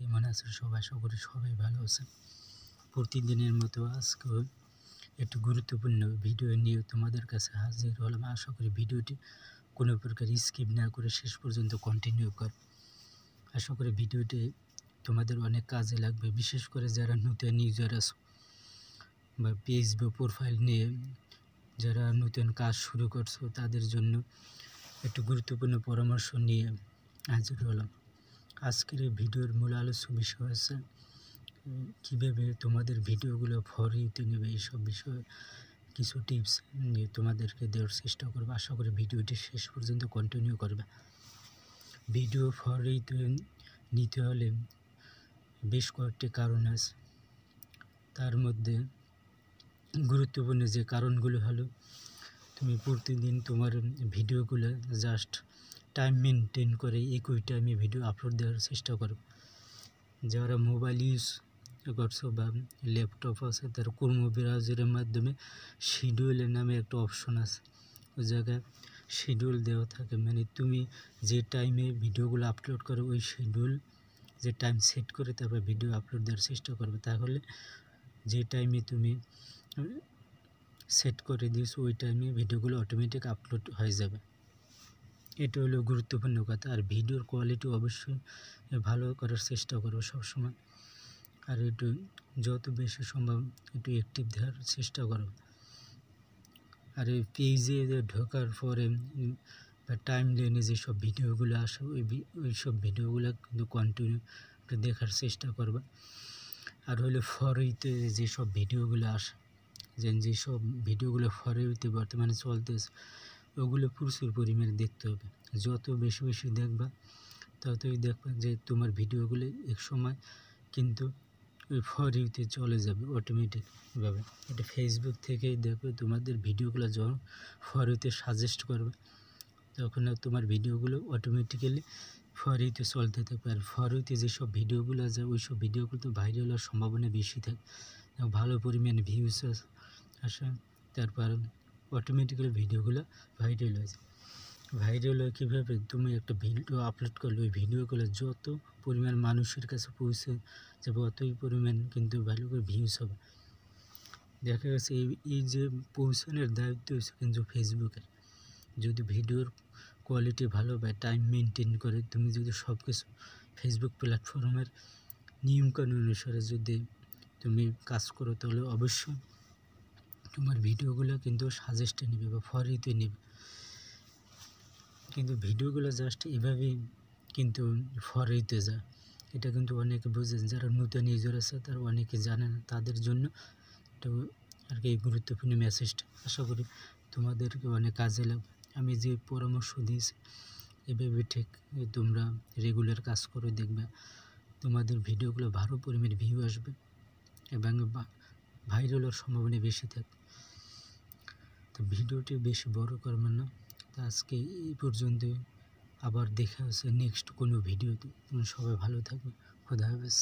কেমন আছো সবাই? আশা করি সবাই ভালো আছেন। প্রতিদিনের মতো আজকেও একটু গুরুত্বপূর্ণ ভিডিও নিয়ে তোমাদের কাছে হাজির হলাম। আশা করি ভিডিওটি কোনো প্রকার স্কিপ না করে শেষ পর্যন্ত কন্টিনিউ কর। আশা করি ভিডিওটি তোমাদের অনেক কাজে লাগবে, বিশেষ করে যারা নতুন ইউজার আছো বা পেজ বা প্রোফাইল নিয়ে যারা নতুন কাজ শুরু করছো, তাদের জন্য একটু গুরুত্বপূর্ণ পরামর্শ নিয়ে হাজির হলাম। আজকের এই ভিডিওর মূল আলোচ্য বিষয় হচ্ছে কীভাবে তোমাদের ভিডিওগুলো ফর ইউতে নেবে। এইসব বিষয়ে কিছু টিপস নিয়ে তোমাদেরকে দেওয়ার চেষ্টা করবো। আশা করি ভিডিওটি শেষ পর্যন্ত কন্টিনিউ করবে। ভিডিও ফর ইউতে নিতে হলে বেশ কয়েকটি কারণ আছে। তার মধ্যে গুরুত্বপূর্ণ যে কারণগুলো হলো, তুমি প্রতিদিন তোমার ভিডিওগুলো জাস্ট টাইম মেনটেন করে একই টাইমে ভিডিও আপলোড দেওয়ার চেষ্টা করো। যারা মোবাইল ইউজ করছো বা ল্যাপটপ আছে, তার ক্রোম ব্রাউজারের মাধ্যমে শিডিউলের নামে একটা অপশন আছে। ওই জায়গায় শিডিউল দেওয়া থাকে, মানে তুমি যে টাইমে ভিডিওগুলো আপলোড করো ওই শিডিউল যে টাইম সেট করে তারপর ভিডিও আপলোড দেওয়ার চেষ্টা করবে। তাহলে যে টাইমে তুমি সেট করে দিয়েছো ওই টাইমে ভিডিওগুলো অটোমেটিক আপলোড হয়ে যাবে। এটা হলো গুরুত্বপূর্ণ কথা। আর ভিডিওর কোয়ালিটি অবশ্যই ভালো করার চেষ্টা করো সবসময়। আর একটু যত বেশি সম্ভব একটু অ্যাক্টিভ দেওয়ার চেষ্টা করো। আর এই পেজে ঢোকার পরে বা টাইম লাইনে যেসব ভিডিওগুলো আসে ওই সব ভিডিওগুলো কিন্তু কন্টিনিউ একটু দেখার চেষ্টা করবা। আর হলো ফর ইউতে যেসব ভিডিওগুলো আসে, যেসব ভিডিওগুলো ফর ইউতে বর্তমানে চলতেছে, ওগুলো প্রচুর পরিমাণে দেখতে হবে। যত বেশি বেশি দেখবা ততই দেখবা যে তোমার ভিডিওগুলো এক সময় কিন্তু ওই ফর ইউতে চলে যাবে অটোমেটিকভাবে। এটা ফেসবুক থেকেই দেখবে তোমাদের ভিডিওগুলো যখন ফর ইউতে সাজেস্ট করবে, তখন তোমার ভিডিওগুলো অটোমেটিক্যালি ফর ইউতে চলতে থাকবে। আর ফর ইউতে যেসব ভিডিওগুলো যায় ওই সব ভিডিওগুলো তো ভাইরাল হওয়ার সম্ভাবনা বেশি থাকে, ভালো পরিমাণে ভিউজ আসে, তারপর অটোমেটিক্যালি ভিডিওগুলো ভাইরাল হয়ে যায়। ভাইরাল হয় কীভাবে? তুমি একটা ভিডিও আপলোড করলে ওই ভিডিওগুলো যত পরিমাণ মানুষের কাছে পৌঁছে যাবে অতই পরিমাণ কিন্তু ভালো করে ভিউজ হবে। দেখা গেছে এই যে পৌঁছানোর দায়িত্ব হচ্ছে কিন্তু ফেসবুকের। যদি ভিডিওর কোয়ালিটি ভালো বা টাইম মেনটেন করে তুমি যদি সব কিছু ফেসবুক প্ল্যাটফর্মের নিয়মকানুন অনুসারে যদি তুমি কাজ করো, তাহলে অবশ্যই তোমার ভিডিওগুলো কিন্তু সাজেস্টে নেবে বা ফর ইউতে নেবে। কিন্তু ভিডিওগুলো জাস্ট এভাবেই কিন্তু ফর ইউতে যায়, এটা কিন্তু অনেকে বোঝে। যারা নতুন ইউজার আছে তারা অনেকে জানে না, তাদের জন্য তো আর কি গুরুত্বপূর্ণ মেসেজটা আশা করি তোমাদেরকে অনেক কাজে লাগবে। আমি যে পরামর্শ দিয়েছি এভাবে ঠিক তোমরা রেগুলার কাজ করে দেখবে, তোমাদের ভিডিওগুলো ভালো পরিমাণে ভিউ আসবে এবং ভাইরাল হওয়ার সম্ভাবনা বেশি থাকবে। তো ভিডিওটি বেশি বড় করবেন না। তো আজকে এই পর্যন্ত, আবার দেখা হচ্ছে নেক্সট কোনো ভিডিওতে। সবাই ভালো থাকবে। খোদা হাফেজ।